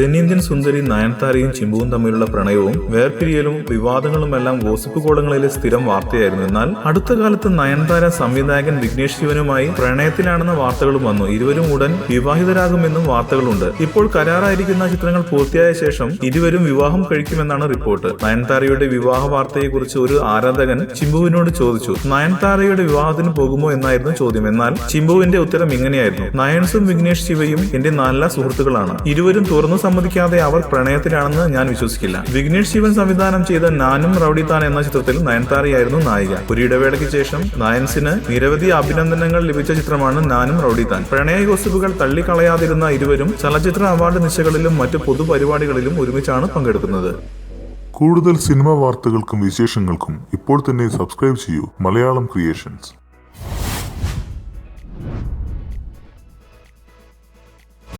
തെന്നിന്ത്യൻ സുന്ദരി നയൻതാരയും ചിമ്പുവും തമ്മിലുള്ള പ്രണയവും വേർപിരിയലും വിവാദങ്ങളുമെല്ലാം ഗോസിപ്പ് കോളങ്ങളിലെ സ്ഥിരം വാർത്തയായിരുന്നു. എന്നാൽ അടുത്ത കാലത്ത് നയൻതാര സംവിധായകൻ വിഘ്നേഷ് ശിവനുമായി പ്രണയത്തിലാണെന്ന വാർത്തകളും വന്നു. ഇരുവരും ഉടൻ വിവാഹിതരാകുമെന്നും വാർത്തകളുണ്ട്. ഇപ്പോൾ കരാറായിരിക്കുന്ന ചിത്രങ്ങൾ പൂർത്തിയായ ശേഷം ഇരുവരും വിവാഹം കഴിക്കുമെന്നാണ് റിപ്പോർട്ട്. നയൻതാരയുടെ വിവാഹ വാർത്തയെക്കുറിച്ച് ഒരു ആരാധകൻ ചിമ്പുവിനോട് ചോദിച്ചു. നയൻതാരയുടെ വിവാഹത്തിന് പോകുമോ എന്നായിരുന്നു ചോദ്യം. എന്നാൽ ചിമ്പുവിന്റെ ഉത്തരം ഇങ്ങനെയായിരുന്നു: നയൻസും വിഘ്നേഷ് ശിവയും എന്റെ നല്ല സുഹൃത്തുക്കളാണ്. ഇരുവരും തുറന്നു സമ്മതിക്കാതെ അവർ പ്രണയത്തിലാണെന്ന് ഞാൻ വിശ്വസിക്കില്ല. വിഘ്നേഷ് ശിവൻ സംവിധാനം ചെയ്ത നാനും റൌഡി താൻ എന്ന ചിത്രത്തിൽ നയൻതാരയായിരുന്നു നായിക. ഒരു ഇടവേളയ്ക്ക് ശേഷം നയൻസിന് നിരവധി അഭിനന്ദനങ്ങൾ ലഭിച്ച ചിത്രമാണ് നാനും റൌഡി താൻ. പ്രണയ ഗോസിപ്പുകൾ തള്ളിക്കളയാതിരുന്ന ഇരുവരും ചലച്ചിത്ര അവാർഡ് നിശകളിലും മറ്റു പൊതുപരിപാടികളിലും ഒരുമിച്ചാണ് പങ്കെടുക്കുന്നത്. കൂടുതൽ സിനിമാ വാർത്തകൾക്കും വിശേഷങ്ങൾക്കും ഇപ്പോൾ തന്നെ സബ്സ്ക്രൈബ് ചെയ്യൂ മലയാളം ക്രിയേഷൻസ്.